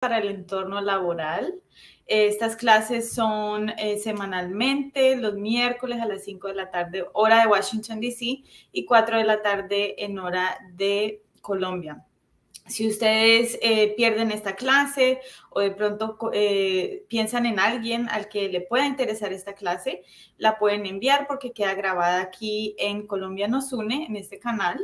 para el entorno laboral. Estas clases son semanalmente, los miércoles a las 5 de la tarde, hora de Washington, D.C., y 4 de la tarde en hora de Colombia. Si ustedes pierden esta clase o de pronto piensan en alguien al que le pueda interesar esta clase, la pueden enviar porque queda grabada aquí en Colombia Nos Une, en este canal.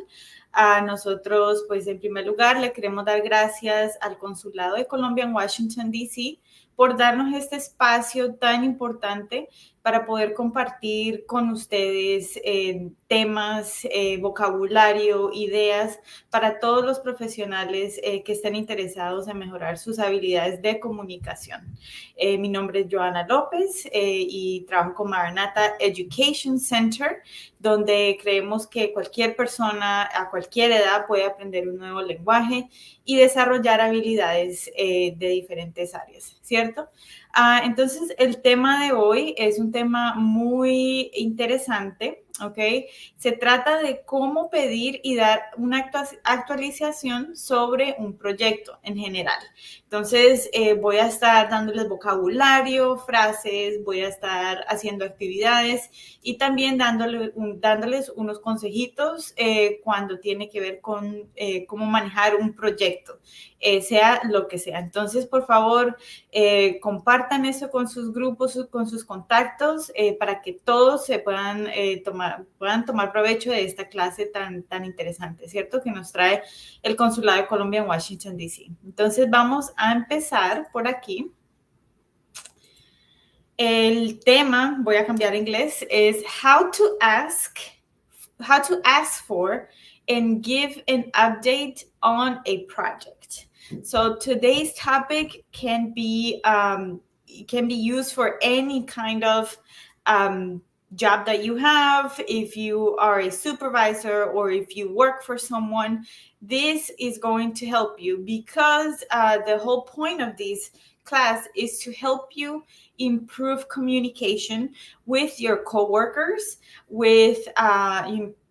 A nosotros, pues en primer lugar, le queremos dar gracias al Consulado de Colombia en Washington, D.C., por darnos este espacio tan importante para poder compartir con ustedes temas, vocabulario, ideas para todos los profesionales que estén interesados en mejorar sus habilidades de comunicación. Mi nombre es Joana López y trabajo con Maranatha Education Center, donde creemos que cualquier persona a cualquier edad puede aprender un nuevo lenguaje y desarrollar habilidades de diferentes áreas, ¿cierto? Entonces, el tema de hoy es un tema muy interesante, ¿ok? Se trata de cómo pedir y dar una actualización sobre un proyecto en general. Entonces, voy a estar dándoles vocabulario, frases, voy a estar haciendo actividades y también dándoles unos consejitos cuando tiene que ver con cómo manejar un proyecto, sea lo que sea. Entonces, por favor, compartan eso con sus grupos, con sus contactos, para que todos se puedan tomar provecho de esta clase tan interesante, ¿cierto? Que nos trae el Consulado de Colombia en Washington, D.C. Entonces, vamos a empezar por aquí. El tema, voy a cambiar a inglés, es how to ask for and give an update on a project. So today's topic can be used for any kind of job that you have. If you are a supervisor or if you work for someone, this is going to help you because the whole point of this class is to help you improve communication with your coworkers, with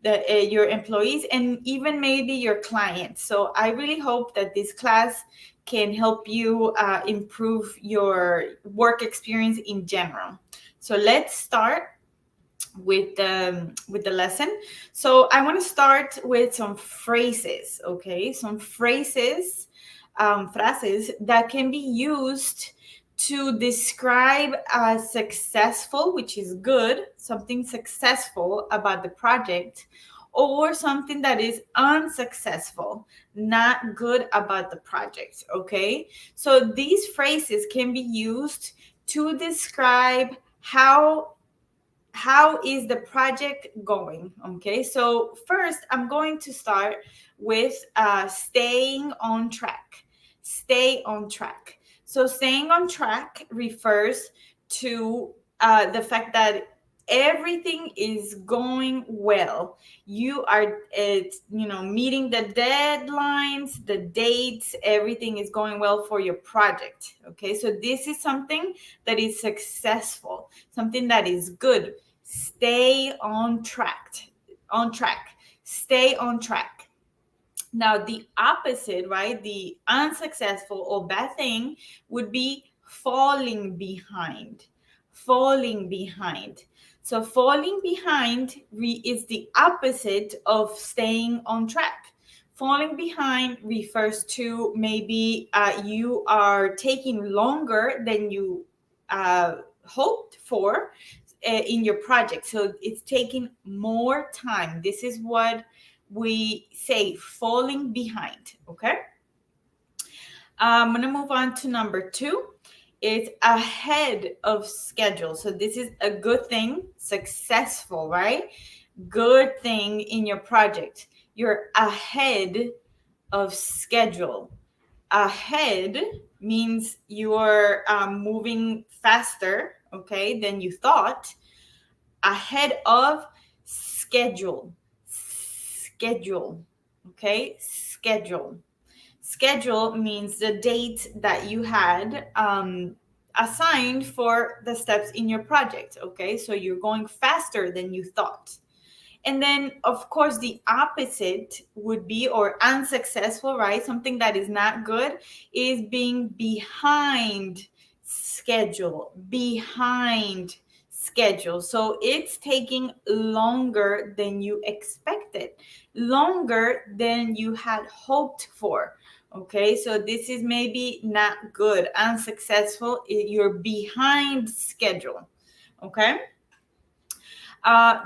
your employees, and even maybe your clients. So I really hope that this class can help you improve your work experience in general. So let's start with the lesson. So I want to start with some phrases, okay? Some phrases that can be used to describe a successful, which is good, something successful about the project, or something that is unsuccessful, not good about the project, okay? So these phrases can be used to describe how is the project going, okay? So first, I'm going to start with staying on track. Stay on track. So staying on track refers to the fact that everything is going well. You are, meeting the deadlines, the dates, everything is going well for your project, okay? So this is something that is successful, something that is good. Stay on track. Stay on track. Now, the opposite, right? The unsuccessful or bad thing would be falling behind. Falling behind. So falling behind is the opposite of staying on track. Falling behind refers to maybe you are taking longer than you hoped for in your project. So it's taking more time. This is what we say, falling behind, okay? I'm going to move on to number 2. It's ahead of schedule. So this is a good thing, successful, right? Good thing in your project. You're ahead of schedule. Ahead means you're moving faster, okay, than you thought. Ahead of schedule. Schedule, okay? Schedule. Schedule means the date that you had assigned for the steps in your project, okay? So you're going faster than you thought. And then, of course, the opposite would be, or unsuccessful, right? Something that is not good is being behind schedule, behind schedule. So it's taking longer than you expected, longer than you had hoped for. Okay, so this is maybe not good, unsuccessful. You're behind schedule. Okay.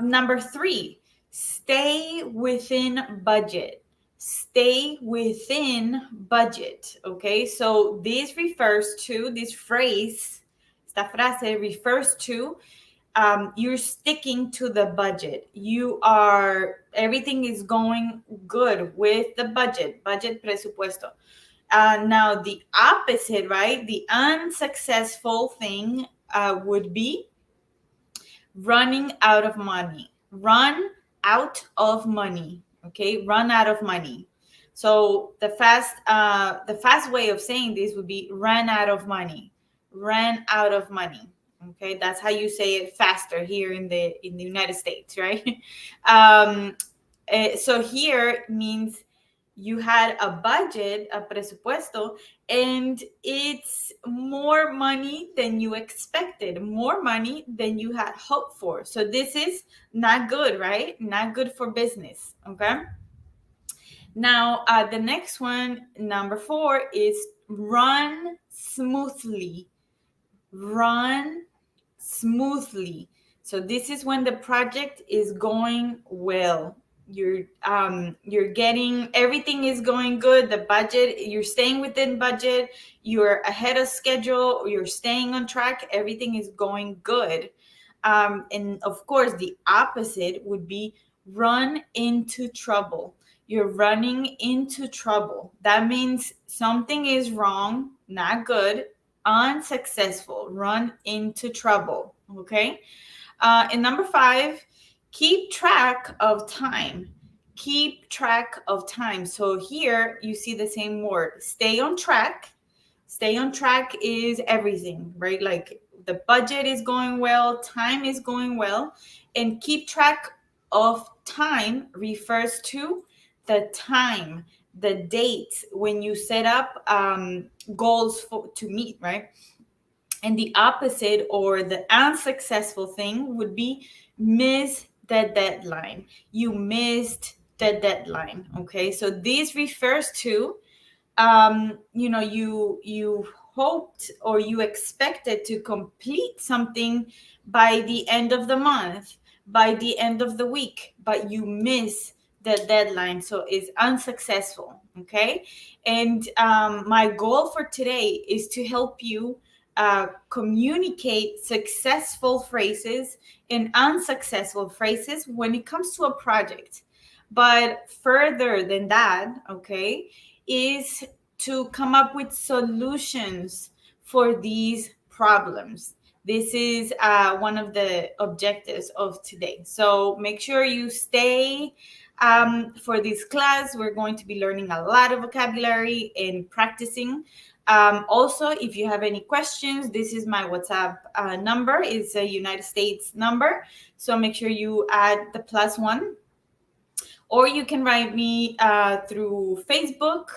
Number 3, stay within budget. Stay within budget. Okay, so this phrase, esta frase refers to you're sticking to the budget. Everything is going good with the budget, presupuesto. Now, the opposite, right? The unsuccessful thing would be running out of money. Run out of money. Okay, run out of money. So the fast way of saying this would be run out of money. Ran out of money. Okay, that's how you say it faster here in the United States, right? um, so here means you had a budget, a presupuesto, and it's more money than you expected, more money than you had hoped for. So this is not good, right? Not good for business. Okay. Now, the next one, number 4, is run smoothly. Run smoothly. So this is when the project is going well. You're getting, everything is going good. The budget, you're staying within budget. You're ahead of schedule. You're staying on track. Everything is going good. And of course, the opposite would be run into trouble. You're running into trouble. That means something is wrong, not good, unsuccessful, run into trouble. Okay. And number 5, keep track of time. Keep track of time. So here you see the same word, stay on track. Stay on track is everything, right? Like the budget is going well, time is going well, and keep track of time refers to the time, the dates when you set up goals to meet, right? And the opposite, or the unsuccessful thing, would be miss the deadline. You missed the deadline. Okay, so this refers to you hoped or you expected to complete something by the end of the month, by the end of the week, but you miss the deadline, so it's unsuccessful. Okay, and my goal for today is to help you communicate successful phrases and unsuccessful phrases when it comes to a project. But further than that, okay, is to come up with solutions for these problems. This is one of the objectives of today. So make sure you stay for this class. We're going to be learning a lot of vocabulary and practicing. Also, if you have any questions, this is my WhatsApp number. It's a United States number. So make sure you add the +1. Or you can write me through Facebook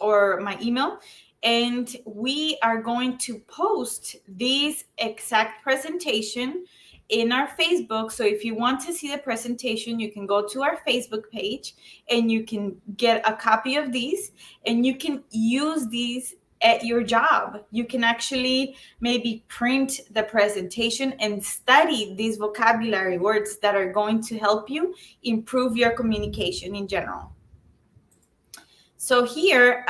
or my email. And we are going to post this exact presentation in our Facebook. So if you want to see the presentation, you can go to our Facebook page and you can get a copy of these, and you can use these at your job. You can actually maybe print the presentation and study these vocabulary words that are going to help you improve your communication in general. So here,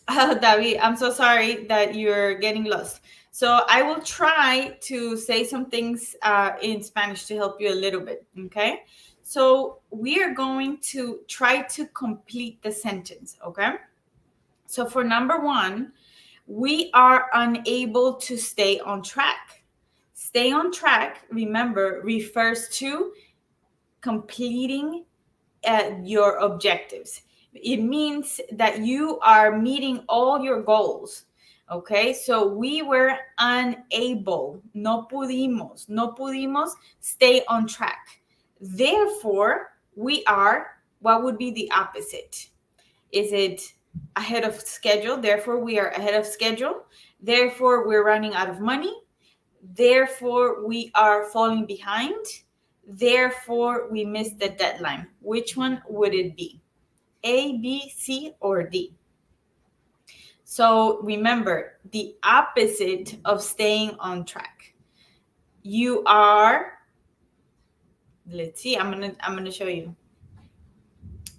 David, I'm so sorry that you're getting lost. So I will try to say some things in Spanish to help you a little bit, okay? So we are going to try to complete the sentence, okay? So for number 1, we are unable to stay on track. Stay on track, remember, refers to completing your objectives. It means that you are meeting all your goals. Okay, so we were unable, no pudimos stay on track. Therefore, we are, what would be the opposite? Is it ahead of schedule? Therefore, we are ahead of schedule. Therefore, we're running out of money. Therefore, we are falling behind. Therefore, we missed the deadline. Which one would it be? A, B, C, or D? So remember, the opposite of staying on track. You are, let's see, I'm gonna show you.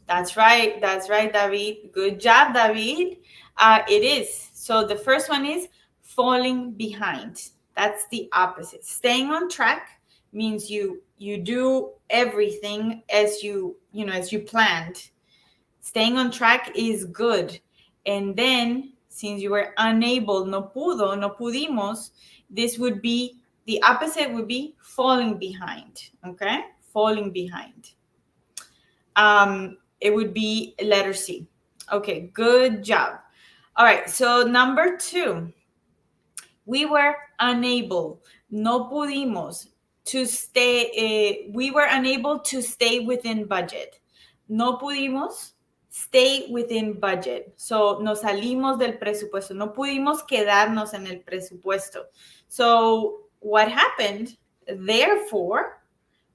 That's right, David. Good job, David. It is. So the first one is falling behind. That's the opposite. Staying on track means you do everything as you planned. Staying on track is good. And then, since you were unable, no pudimos, this would be, the opposite would be falling behind, okay? Falling behind. It would be letter C. Okay, good job. All right, so number 2, we were unable, no pudimos, to stay, we were unable to stay within budget. No pudimos stay within budget. So nos salimos del presupuesto. No pudimos quedarnos en el presupuesto. So what happened? Therefore,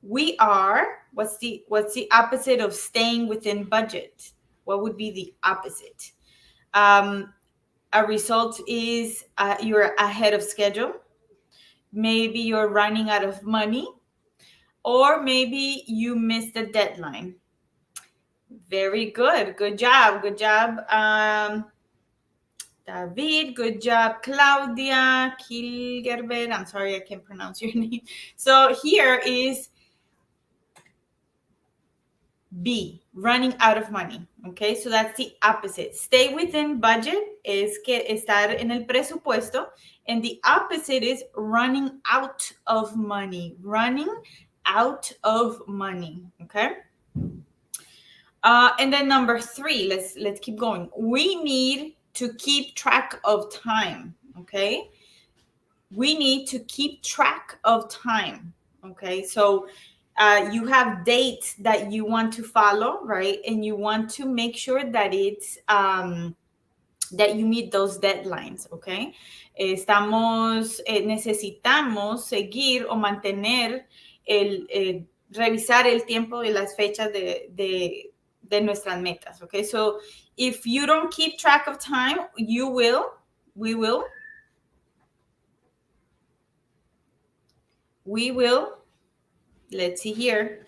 we are, what's the opposite of staying within budget? What would be the opposite? A result is you're ahead of schedule. Maybe you're running out of money, or maybe you missed the deadline. Very good. Good job. Good job, David. Good job, Claudia Kilgerber. I'm sorry, I can't pronounce your name. So here is B, running out of money. Okay, so that's the opposite. Stay within budget es que estar en el presupuesto, and the opposite is running out of money. Running out of money. Okay. And then number 3, let's keep going. We need to keep track of time. Okay. We need to keep track of time. Okay, so you have dates that you want to follow, right? And you want to make sure that it's that you meet those deadlines, okay? Necesitamos seguir o mantener revisar el tiempo y las fechas de nuestras metas, okay? So if you don't keep track of time, we will, let's see here,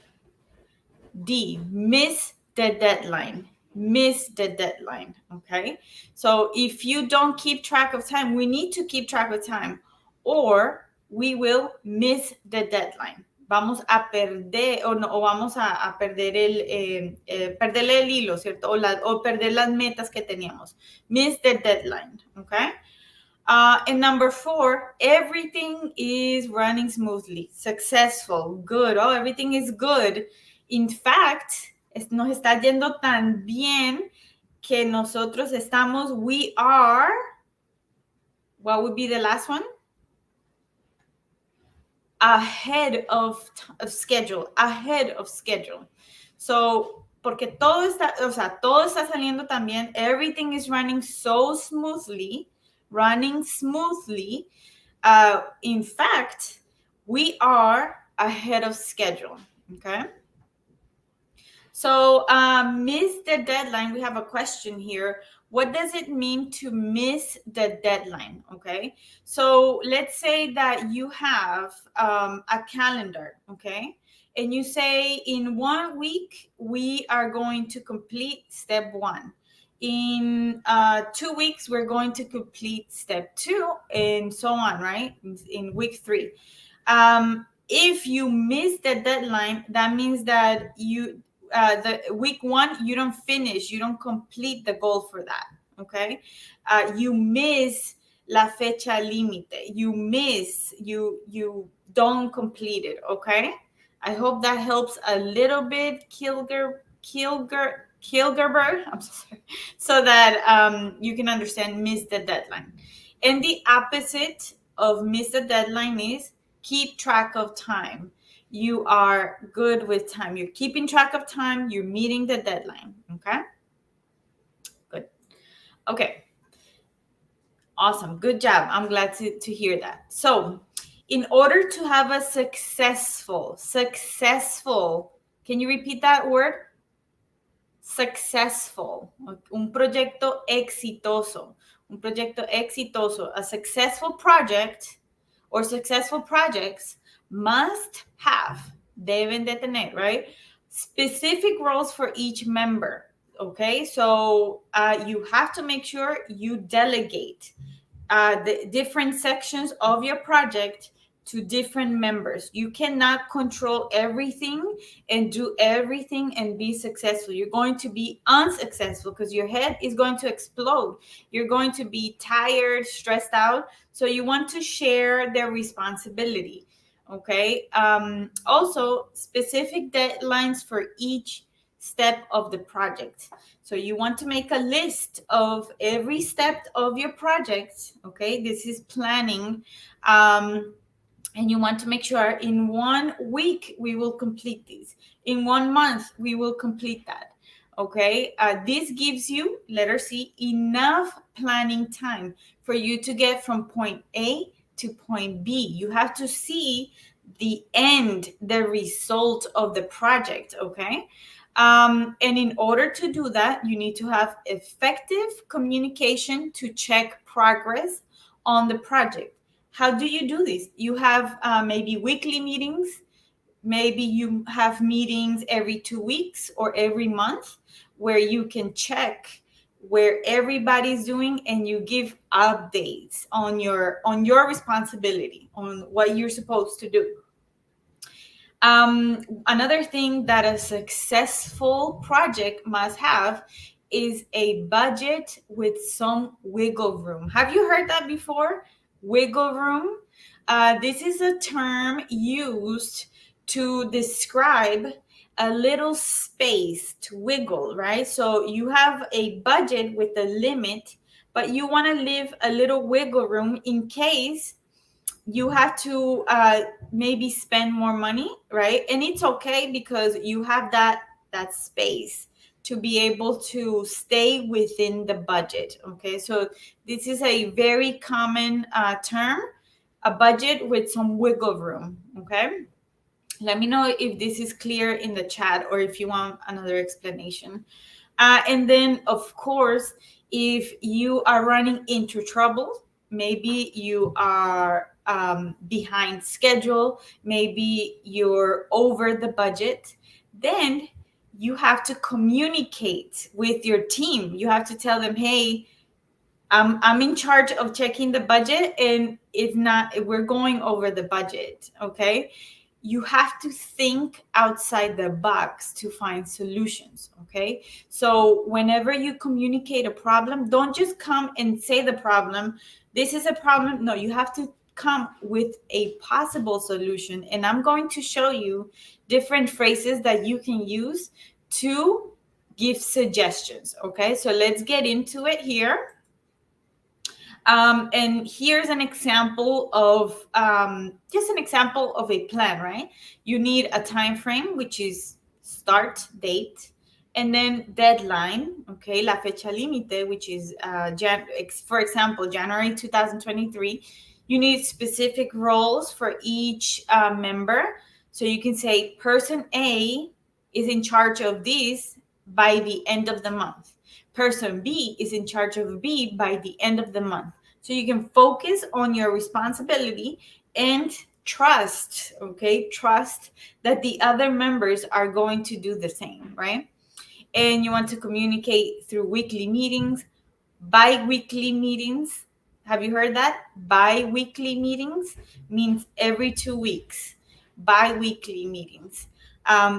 D, miss the deadline. Miss the deadline, okay? So if you don't keep track of time, we need to keep track of time, or we will miss the deadline. Vamos a perder, o vamos a perder perderle el hilo, ¿cierto? O perder las metas que teníamos. Miss the deadline, okay? And number 4, everything is running smoothly, successful, good. Oh, everything is good. In fact, nos está yendo tan bien que nosotros estamos, we are, what would be the last one? Ahead of schedule, ahead of schedule. So, porque todo está saliendo tan bien, everything is running so smoothly, running smoothly. In fact, we are ahead of schedule, okay? So, miss the deadline, we have a question here. What does it mean to miss the deadline, okay? So, let's say that you have a calendar, okay? And you say, in 1 week, we are going to complete step 1. In 2 weeks, we're going to complete step 2, and so on, right? In week 3. If you miss the deadline, that means that the week 1, you don't finish, you don't complete the goal for that, okay? You miss la fecha límite. You don't complete it, okay? I hope that helps a little bit, Kilgerberg, I'm so sorry, so that you can understand miss the deadline. And the opposite of miss the deadline is keep track of time. You are good with time. You're keeping track of time. You're meeting the deadline. Okay? Good. Okay. Awesome. Good job. I'm glad to hear that. So, in order to have a successful, can you repeat that word? Successful. Un proyecto exitoso. Un proyecto exitoso. A successful project or successful projects must have, deben de tener, right? Specific roles for each member. Okay, so you have to make sure you delegate the different sections of your project to different members. You cannot control everything and do everything and be successful. You're going to be unsuccessful because your head is going to explode. You're going to be tired, stressed out. So you want to share their responsibility. Okay. Also, specific deadlines for each step of the project. So you want to make a list of every step of your project. Okay, this is planning. And you want to make sure in 1 week we will complete this. In 1 month we will complete that. Okay, this gives you, letter C, enough planning time for you to get from point A to point B. You have to see the end, the result of the project. Okay. And in order to do that, you need to have effective communication to check progress on the project. How do you do this? You have maybe weekly meetings. Maybe you have meetings every 2 weeks or every month where you can check where everybody's doing and you give updates on your responsibility, on what you're supposed to do. Another thing that a successful project must have is a budget with some wiggle room. Have you heard that before? Wiggle room. This is a term used to describe a little space to wiggle, right? So you have a budget with a limit, but you want to leave a little wiggle room in case you have to maybe spend more money, right? And it's okay because you have that space to be able to stay within the budget. Okay, so this is a very common term, a budget with some wiggle room. Okay, let me know if this is clear in the chat or if you want another explanation. And then, of course, if you are running into trouble, maybe you are behind schedule, maybe you're over the budget, then you have to communicate with your team. You have to tell them, hey, I'm in charge of checking the budget, and if not, we're going over the budget. Okay. You have to think outside the box to find solutions. Okay. So whenever you communicate a problem, don't just come and say the problem. This is a problem. No, you have to come with a possible solution. And I'm going to show you different phrases that you can use to give suggestions. Okay. So let's get into it here. And here's an example of just an example of a plan, right? You need a time frame, which is start date, and then deadline, okay, la fecha límite, which is, for example, January 2023. You need specific roles for each member. So you can say person A is in charge of this by the end of the month. Person B is in charge of B by the end of the month. So you can focus on your responsibility and trust, okay? Trust that the other members are going to do the same, right? And you want to communicate through weekly meetings, bi-weekly meetings. Have you heard that? Bi-weekly meetings means every 2 weeks. Bi-weekly meetings.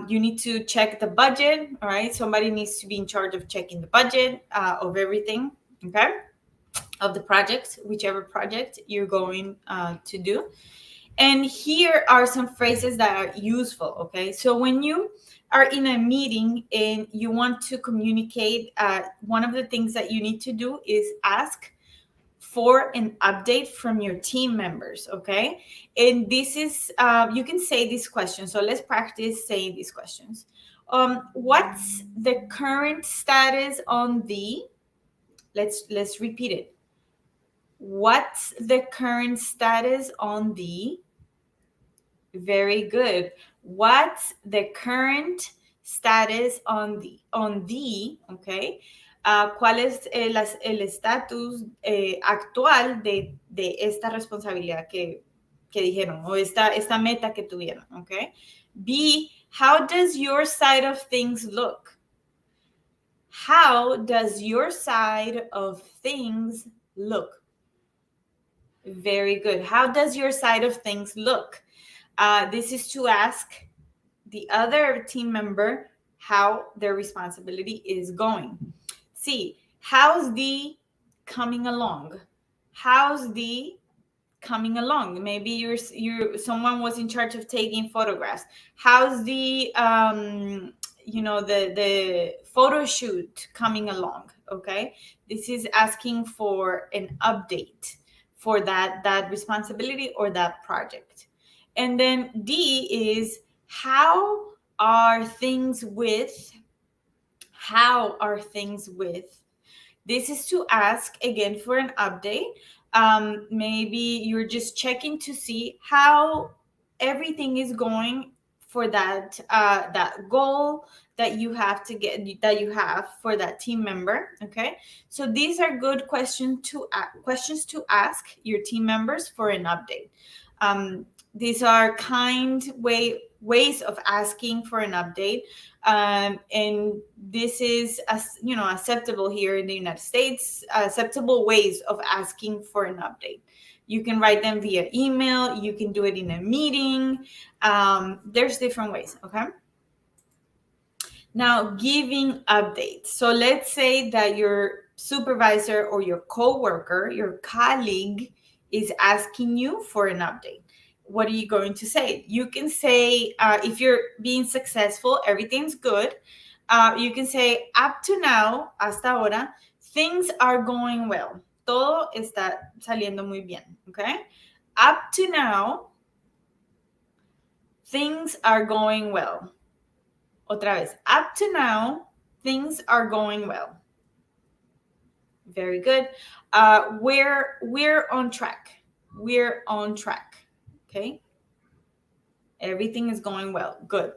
You need to check the budget, all right? Somebody needs to be in charge of checking the budget of everything, okay? Of the project, whichever project you're going to do. And here are some phrases that are useful, okay? So when you are in a meeting and you want to communicate, one of the things that you need to do is ask for an update from your team members, okay? And this is, you can say these questions. So let's practice saying these questions. What's the current status on the, let's repeat it. What's the current status on the, very good. What's the current status on the, okay? ¿Cuál es el estatus actual de esta responsabilidad que dijeron o esta meta que tuvieron, okay? B, how does your side of things look? How does your side of things look? Very good. How does your side of things look? This is to ask the other team member how their responsibility is going. See, how's the coming along? How's the coming along? Maybe you're someone was in charge of taking photographs. How's the the photo shoot coming along? Okay, this is asking for an update for that responsibility or that project. And then D is how are things with? How are things with? This is to ask again for an update. Maybe you're just checking to see how everything is going for that goal that you have to get, that you have for that team member. Okay, so these are good questions to ask your team members for an update. These are kind ways of asking for an update, and this is acceptable here in the United States. Acceptable ways of asking for an update. You can write them via email. You can do it in a meeting. There's different ways. Okay. Now, giving updates. So let's say that your supervisor or your coworker, your colleague, is asking you for an update. What are you going to say? You can say, if you're being successful, everything's good. You can say, up to now, hasta ahora, things are going well. Todo está saliendo muy bien, okay? Up to now, things are going well. Otra vez, up to now, things are going well. Very good. We're on track. We're on track. Okay. Everything is going well. Good.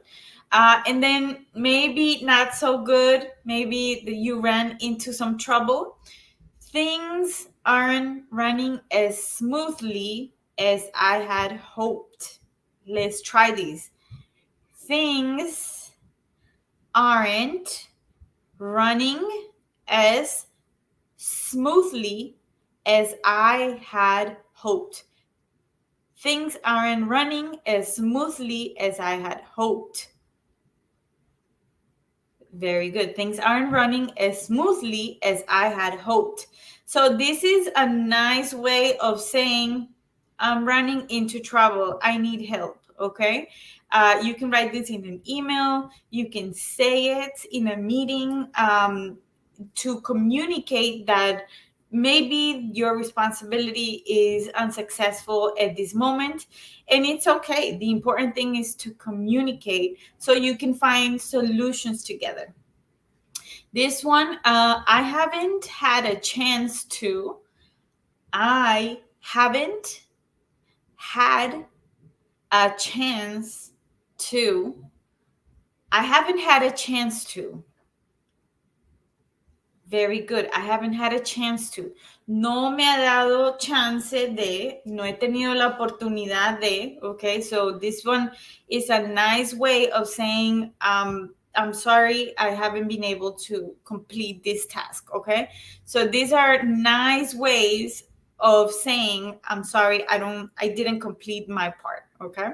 And then maybe not so good. Maybe you ran into some trouble. Things aren't running as smoothly as I had hoped. Let's try these. Things aren't running as smoothly as I had hoped. Things aren't running as smoothly as I had hoped. Very good. Things aren't running as smoothly as I had hoped. So this is a nice way of saying, I'm running into trouble. I need help. Okay. You can write this in an email. You can say it in a meeting to communicate that maybe your responsibility is unsuccessful at this moment, and it's okay. The important thing is to communicate so you can find solutions together. This one, I haven't had a chance to. I haven't had a chance to. I haven't had a chance to. Very good. I haven't had a chance to. No me ha dado chance de. No he tenido la oportunidad de. Okay, so this one is a nice way of saying, I'm sorry, I haven't been able to complete this task. Okay, so these are nice ways of saying, I'm sorry, I didn't complete my part. Okay.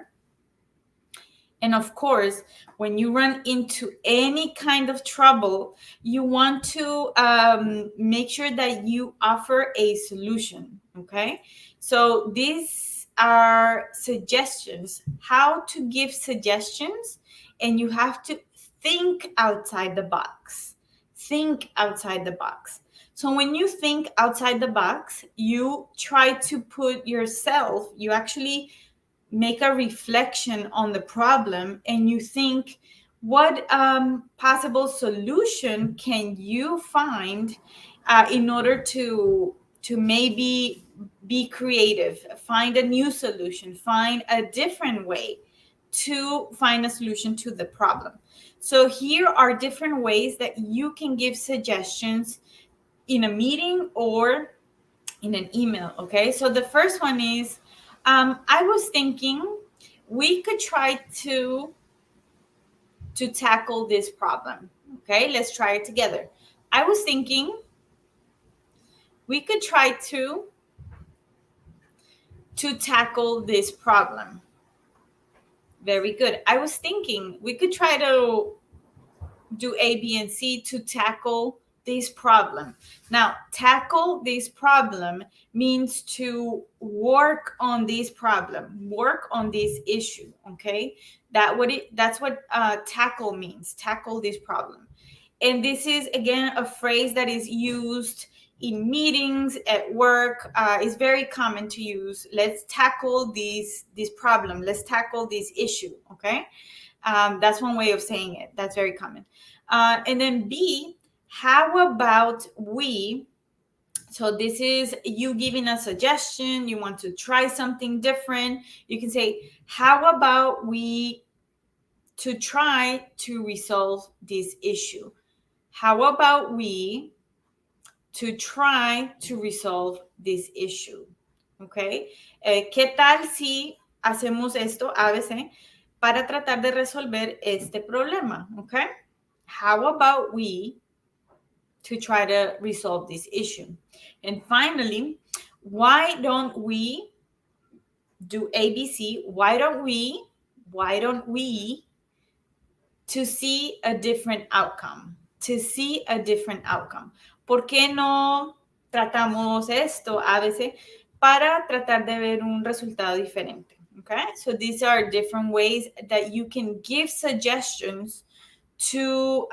And of course, when you run into any kind of trouble, you want to make sure that you offer a solution, okay? So these are suggestions, how to give suggestions, and you have to think outside the box. Think outside the box. So when you think outside the box, you try to put yourself, you actually make a reflection on the problem, and you think, what possible solution can you find in order to maybe be creative, find a new solution, find a different way to find a solution to the problem. So here are different ways that you can give suggestions in a meeting or in an email. Okay, so the first one is, I was thinking we could try to tackle this problem. Okay, let's try it together. I was thinking we could try to tackle this problem. Very good. I was thinking we could try to do A, B, and C to tackle this problem. Now, tackle this problem means to work on this problem, work on this issue. Okay, that's what tackle means. Tackle this problem. And this is, again, a phrase that is used in meetings, at work. It's very common to use. Let's tackle this problem. Let's tackle this issue. Okay, that's one way of saying it. That's very common. And then B, how about we? So this is you giving a suggestion. You want to try something different. You can say, how about we to try to resolve this issue? How about we to try to resolve this issue? Okay. ¿Qué tal si hacemos esto, ABC, para tratar de resolver este problema? Okay. How about we to try to resolve this issue? And finally, why don't we do ABC? Why don't we to see a different outcome? To see a different outcome. ¿Por qué no tratamos esto, ABC, para tratar de ver un resultado diferente? Okay, so these are different ways that you can give suggestions to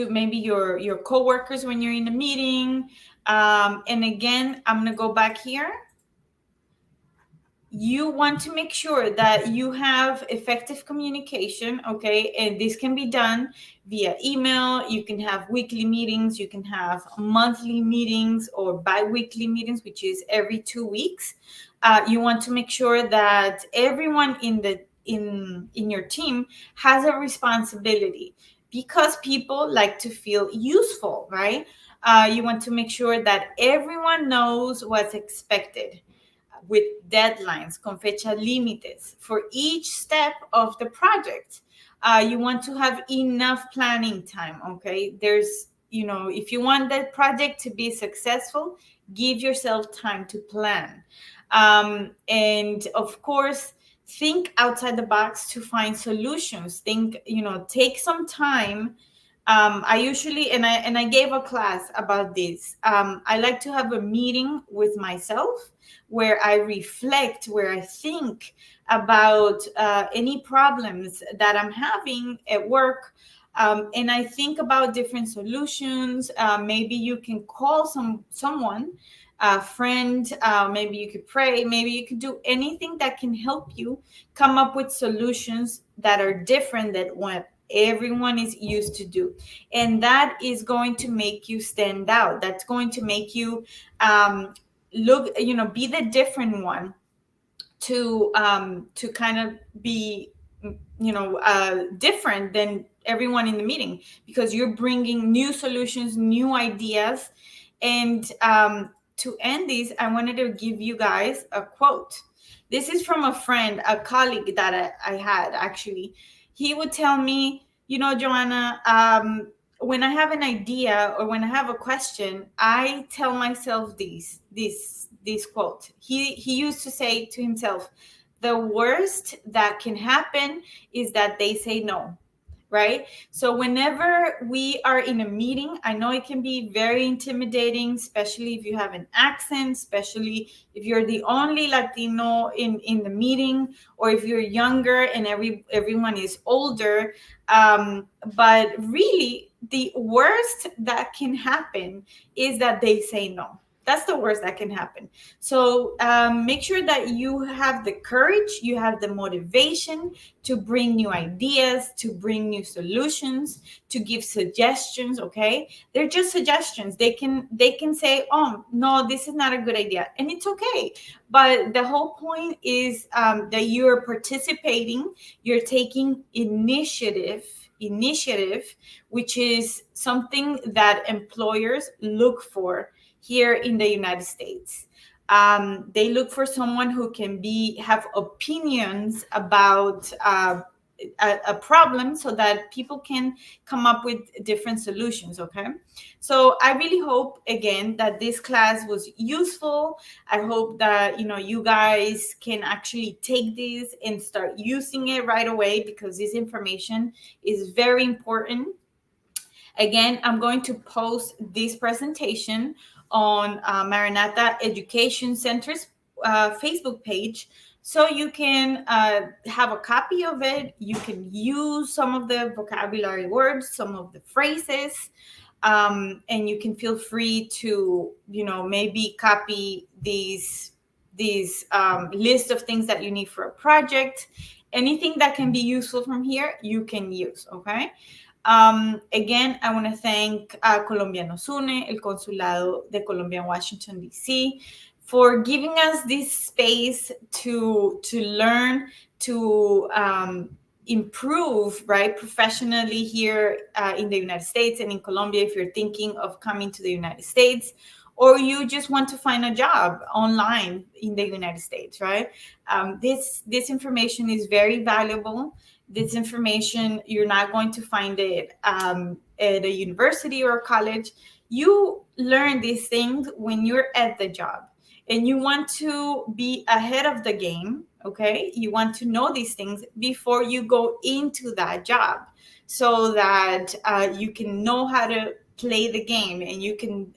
maybe your coworkers when you're in a meeting. And again, I'm going to go back here. You want to make sure that you have effective communication, okay? And this can be done via email. You can have weekly meetings. You can have monthly meetings or bi-weekly meetings, which is every 2 weeks. You want to make sure that everyone in your team has a responsibility, because people like to feel useful, right? You want to make sure that everyone knows what's expected, with deadlines, con fecha límites for each step of the project. You want to have enough planning time, okay? There's, if you want that project to be successful, give yourself time to plan. And of course, think outside the box to find solutions. Take some time. I usually, and I gave a class about this. I like to have a meeting with myself where I reflect, where I think about any problems that I'm having at work. And I think about different solutions. Maybe you can call someone, a friend. Maybe you could pray. Maybe you could do anything that can help you come up with solutions that are different than what everyone is used to do. And that is going to make you stand out. That's going to make you look, be the different one, to kind of be, different than everyone in the meeting, because you're bringing new solutions, new ideas. And to end this, I wanted to give you guys a quote. This is from a friend, a colleague that I had, actually. He would tell me, Joanna, when I have an idea or when I have a question, I tell myself this quote. He used to say to himself, the worst that can happen is that they say no, right? So whenever we are in a meeting, I know it can be very intimidating, especially if you have an accent, especially if you're the only Latino in the meeting, or if you're younger and everyone is older. But really, the worst that can happen is that they say no. That's the worst that can happen. So make sure that you have the courage, you have the motivation to bring new ideas, to bring new solutions, to give suggestions. Okay, they're just suggestions. They can say, oh no, this is not a good idea, and it's okay. But the whole point is that you're participating, you're taking initiative, which is something that employers look for here in the United States. They look for someone who can have opinions about a problem, so that people can come up with different solutions. Okay, so I really hope again that this class was useful. I hope that you guys can actually take this and start using it right away, because this information is very important. Again, I'm going to post this presentation on Maranatha Education Center's Facebook page, so you can have a copy of it. You can use some of the vocabulary words, some of the phrases, and you can feel free to, maybe copy these list of things that you need for a project. Anything that can be useful from here, you can use. Okay. Again, I want to thank Colombia Nos Une, el Consulado de Colombia en Washington, D.C., for giving us this space to learn, to improve, right, professionally here in the United States and in Colombia. If you're thinking of coming to the United States, or you just want to find a job online in the United States, right? This information is very valuable. This information, you're not going to find it at a university or a college. You learn these things when you're at the job, and you want to be ahead of the game. Okay, you want to know these things before you go into that job, so that you can know how to play the game, and you can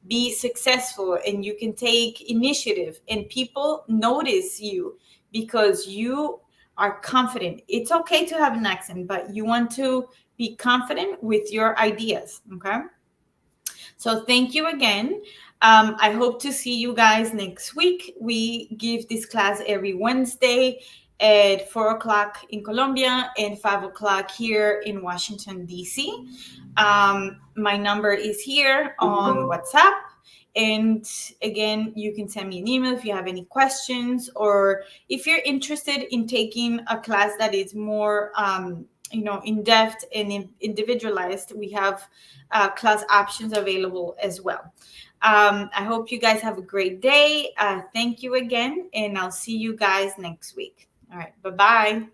be successful, and you can take initiative, and people notice you because you are confident. It's okay to have an accent, but you want to be confident with your ideas. Okay, so thank you again. I hope to see you guys next week. We give this class every Wednesday at 4 o'clock in Colombia and 5 o'clock here in Washington, D.C. My number is here on WhatsApp. And again, you can send me an email if you have any questions, or if you're interested in taking a class that is more in-depth and individualized. We have class options available as well. I hope you guys have a great day. Thank you again, and I'll see you guys next week. All right, bye-bye.